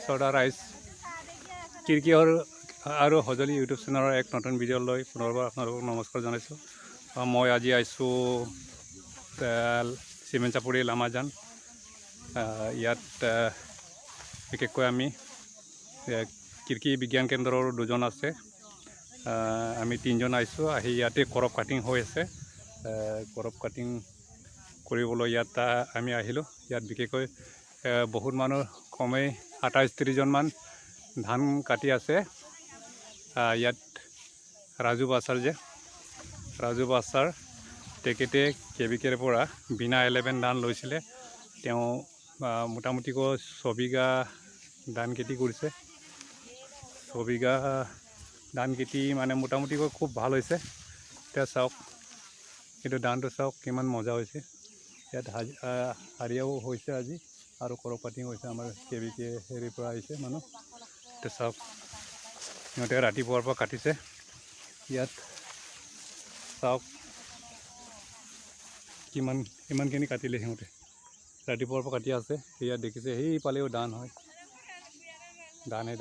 ছৰ্দাৰ ৰাইজ কিৰকিহৰ আৰু সঁজুলি ইউটিউব চেনেলৰ এক নতুন ভিডিঅ' লৈ পুনৰবাৰ আপোনালোকক নমস্কাৰ জনাইছোঁ। মই আজি আহিছোঁ চিমেণ্ট চাপৰি লামাজান। ইয়াত বিশেষকৈ আমি কৃষি বিজ্ঞান কেন্দ্ৰৰ দুজন আছে, আমি তিনিজন আহিছোঁ। আহি ইয়াতে কৰপ কাটিং হৈ আছে। কৰপ কাটিং কৰিবলৈ ইয়াত আমি আহিলোঁ। ইয়াত বিশেষকৈ বহুত মানুহ কমেই 28-30 মান ধান কাটি আছে। ইয়াত ৰাজু বাছাৰ তেখেতে কেবিকেৰ পৰা বিনা 11 ধান লৈছিলে। তেওঁ মোটামুটিকৈ 6 বিঘা ধান খেতি কৰিছে। 6 বিঘা ধান খেতি মানে মোটামুটিকৈ খুব ভাল হৈছে। এতিয়া চাওক, কিন্তু ধানটো চাওক কিমান মজা হৈছে। ইয়াত হাৰিয়াও হৈছে আজি আৰু কৰপ কাটিং হৈছে। আমাৰ কেবিকে হেৰিৰ পৰা আহিছে মানুহ। এতিয়া চাওক, সিহঁতে ৰাতিপুৱাৰ পৰা কাটিছে। ইয়াত চাওক ইমানখিনি কাটিলে সিহঁতে ৰাতিপুৱাৰ পৰা কাটি আছে। ইয়াত দেখিছে সেইফালেও ধান হয়, ধানে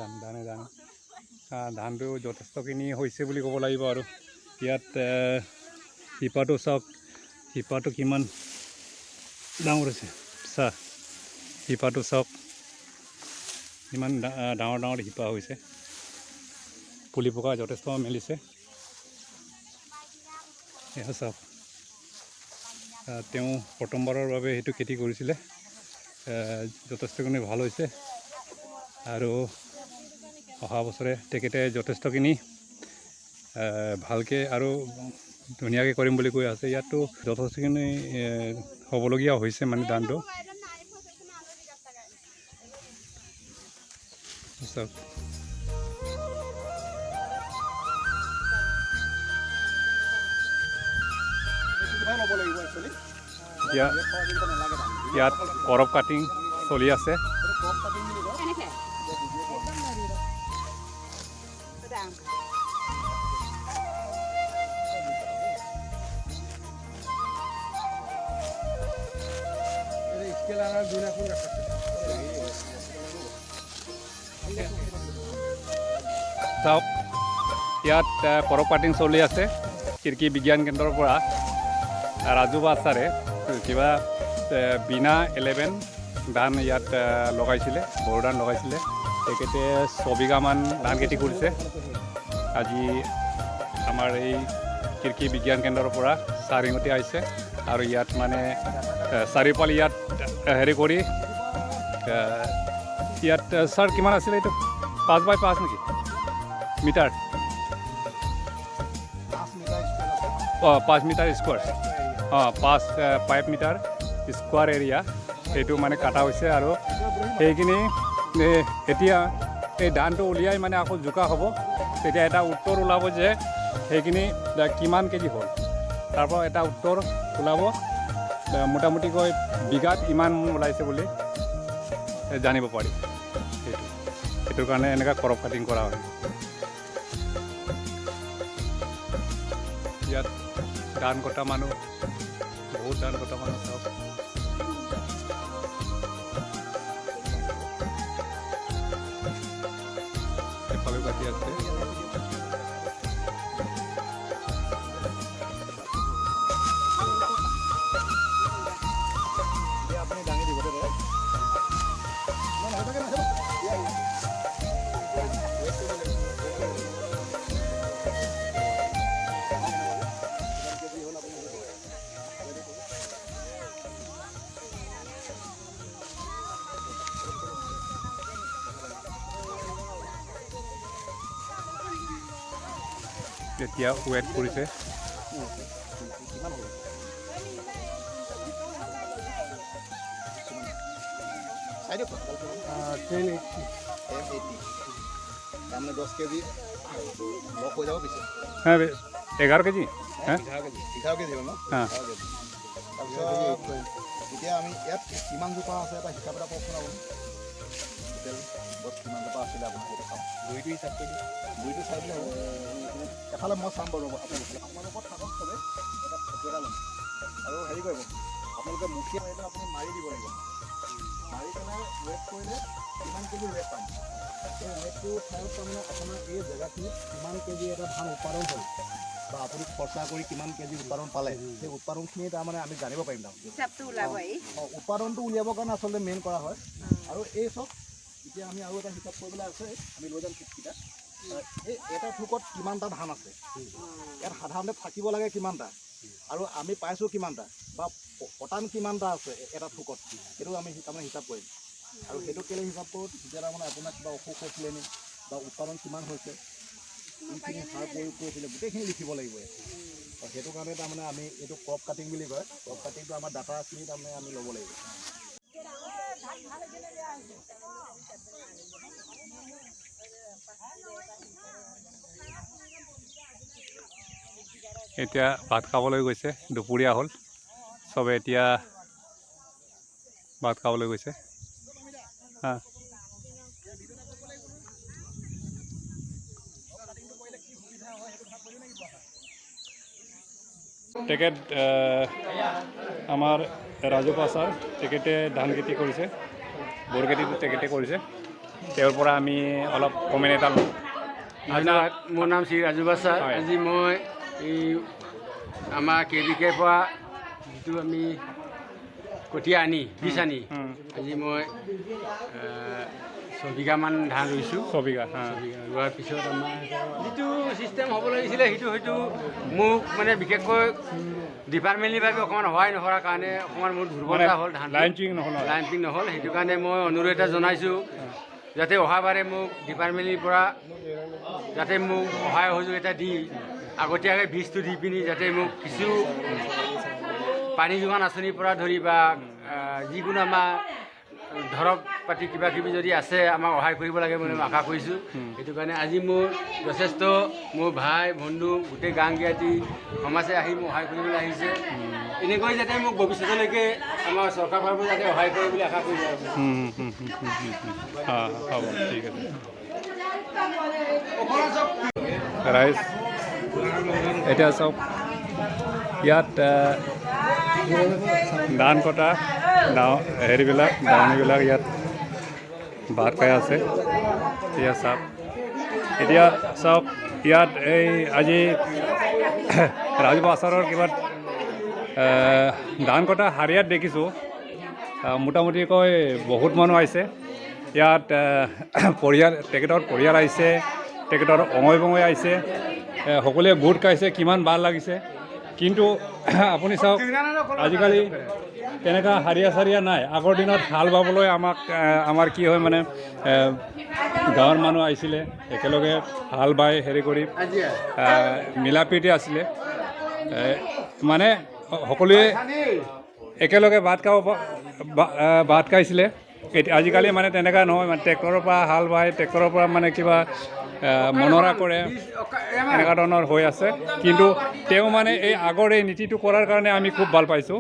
ধানটো যথেষ্টখিনি হৈছে বুলি ক'ব লাগিব। আৰু ইয়াত শিপাটো চাওক, শিপাটো কিমান ডাঙৰ হৈছে। শিপাটো চাওক, ইমান ডাঙৰ শিপা হৈছে। পুলি পকা যথেষ্ট মেলিছে। এয়া চাওক, তেওঁ প্ৰথমবাৰৰ বাবে সেইটো খেতি কৰিছিলে। যথেষ্টখিনি ভাল হৈছে আৰু অহা বছৰে তেখেতে যথেষ্টখিনি ভালকৈ আৰু ধুনীয়াকৈ কৰিম বুলি কৈ আছে। ইয়াততো যথেষ্টখিনি হ'বলগীয়া হৈছে মানে ধানটো। চাওক, ইয়াত কৰপ কাটিং চলি আছে। চাওক, ইয়াত কৰপ কাটিং চলি আছে। কৃষি বিজ্ঞান কেন্দ্ৰৰ পৰা ৰাজু বাছাৰে কিবা বিনা 11 ধান ইয়াত লগাইছিলে, বড়ো ধান লগাইছিলে। তেখেতে 6 বিঘামান ধান খেতি কৰিছে। আজি আমাৰ এই কৃষি বিজ্ঞান কেন্দ্ৰৰ পৰা চাৰিঙতি আহিছে আৰু ইয়াত মানে চাৰিওফালে ইয়াত হেৰি কৰি ইয়াত ছাৰ কিমান আছিলে এইটো? 5x5 নেকি metre? 5 metre square. 5 metre square area সেইটো মানে কাটা হৈছে। আৰু সেইখিনি এতিয়া এই ধানটো উলিয়াই মানে আকৌ জোকা হ'ব। তেতিয়া এটা উত্তৰ ওলাব যে সেইখিনি কিমান কেজি হ'ল। তাৰপৰা এটা উত্তৰ ওলাব, মোটামুটিকৈ বিঘাত ইমান ওলাইছে বুলি জানিব পাৰি। সেইটোৰ কাৰণে এনেকুৱা কৰপ কাটিং কৰা হয়। ইয়াত ধান কটা মানুহ, বহুত ধান কটা মানুহ চাওক। এফালেও কাটি আছে। এতিয়া ৱেট কৰিছে। তাৰমানে 10 কেজি লগ হৈ যাব পিছে। 11 কেজি? 11 কেজি হ'ল ন? তাৰপিছত এতিয়া আমি ইয়াত কিমান জোপা আছে এটা হিচাপ এটা কওকচোন আপুনি। টোটেল গছ কিমান জোপা আছিলে আপুনি চাওক। দুইটো হিচাপ কৰি দিওঁ, দুইটো চাই দিলে হ'ব। এফালে মই চাম বাৰু, আপোনালোকৰ থাকক চবে, এটা ফটো এটা ল'ম। আৰু হেৰি কৰিব, আপোনালোকে মুখে আপুনি মাৰি দিব লাগিব। মাৰি পেলাই ৱেট কৰিলে কিমান কেজি ৱেট পাম। এই ৱেটটো ঠাইত তাৰমানে আপোনাৰ এই জেগাটোত কিমান কেজি এটা ধান উৎপাদন হ'ল বা আপুনি খৰচা কৰি কিমান কেজি উৎপাদন পালে, সেই উৎপাদনখিনি তাৰমানে আমি জানিব পাৰিম উৎপাদনটো উলিয়াবৰ কাৰণে আচলতে মেইন কৰা হয়। আৰু এই চব এতিয়া আমি আৰু এটা হিচাপ কৰিবলৈ আছে, আমি লৈ যাম কিটকেইটা। এই এটা থোকত কিমানটা ধান আছে, ইয়াত সাধাৰণতে থাকিব লাগে কিমানটা, আৰু আমি পাইছোঁ কিমানটা, বা পটান কিমানটা আছে এটা থোকত, সেইটো আমি তাৰমানে হিচাপ কৰিম। আৰু সেইটো কেলৈ হিচাপ কৰোঁ, তেতিয়া তাৰমানে আপোনাৰ কিবা অসুখ হৈছিলে নি বা উৎপাদন কিমান হৈছে, কোনখিনি সাৰ প্ৰয়োগ কৰিছিলে, গোটেইখিনি লিখিব লাগিব। আৰু সেইটো কাৰণে তাৰমানে আমি এইটো ক্ৰপ কাটিং বুলি কয়। ক্ৰপ কাটিংটো আমাৰ ডাটাখিনি তাৰমানে আমি ল'ব লাগিব। এতিয়া ভাত খাবলৈ গৈছে, দুপৰীয়া হ'ল, চবে এতিয়া ভাত খাবলৈ গৈছে। তেখেত আমাৰ ৰাজুপা ছাৰ, তেখেতে ধান খেতি কৰিছে, বড়ো খেতিটো তেখেতে কৰিছে। তেওঁৰ পৰা আমি অলপ কমেণ্ট এটা লওঁ। ধন্যবাদ। মোৰ নাম শ্ৰী ৰাজুপা ছাৰ। আজি মই এই আমাৰ KVKৰ পৰা যিটো আমি কঠীয়া আনি বীজ আনি আজি মই 6 বিঘামান ধান ৰুইছোঁ। 6 বিঘা ৰোৱাৰ পিছত আমাৰ যিটো ছিষ্টেম হ'ব লাগিছিলে সেইটো হয়তো মোক মানে বিশেষকৈ ডিপাৰ্টমেণ্টলিভাৱে অকণমান সহায় নকৰাৰ কাৰণে অকণমান মোৰ দুৰ্বলতা হ'ল। ধান লাইন পিং নহ'ল। সেইটো কাৰণে মই অনুৰোধ এটা জনাইছোঁ যাতে অহাবাৰে মোক ডিপাৰ্টমেণ্টৰ পৰা যাতে মোক সহায় সহযোগিতা দি আগতীয়াকৈ বীজটো দি পিনি যাতে মোক কিছু পানী যোগান আঁচনিৰ পৰা ধৰি বা যিকোনো আমাৰ ধৰক পাতি কিবা কিবি যদি আছে আমাক সহায় কৰিব লাগে বুলি মই আশা কৰিছোঁ। সেইটো কাৰণে আজি মোৰ যথেষ্ট মোৰ ভাই বন্ধু গোটেই গাঁও জ্ঞাতি সমাজে আহি মোক সহায় কৰিবলৈ আহিছে। এনেকৈ যাতে মোক ভৱিষ্যতলৈকে আমাৰ চৰকাৰ ফালৰ পৰা যাতে সহায় কৰে বুলি আশা কৰিছোঁ। হ'ব, ঠিক আছে। ৰাইজ এতিয়া চাওক, ইয়াত ধান কটা দাৱনীবিলাক ইয়াত ভাত খাই আছে। এতিয়া চাওক ইয়াত এই আজি ৰাজুপা ছাৰৰ কিবা ধান কটা হাৰিয়াত দেখিছোঁ মোটামুটিকৈ বহুত মানুহ আহিছে। ইয়াত তেখেতৰ পৰিয়াল আহিছে, তেখেতৰ অঙৈ বঙৈ আহিছে, সকলোৱে গোট খাইছে, কিমান ভাল লাগিছে। কিন্তু আপুনি চাওক আজিকালি তেনেকুৱা হাৰিয়া চাৰিয়া নাই। আগৰ দিনত হাল বাবলৈ আমাৰ কি হয় মানে গাঁৱৰ মানুহ আহিছিলে, একেলগে হাল বাই হেৰি কৰি মিলা প্ৰীতি আছিলে, মানে সকলোৱে একেলগে ভাত খাইছিলে। আজিকালি মানে তেনেকুৱা নহয়, মানে ট্ৰেক্টৰৰ পৰা হাল বাই, ট্ৰেক্টৰৰ পৰা মানে কিবা মনৰা কৰে, এনেকুৱা ধৰণৰ হৈ আছে। কিন্তু তেওঁ মানে এই আগৰ এই নীতিটো কৰাৰ কাৰণে আমি খুব ভাল পাইছোঁ।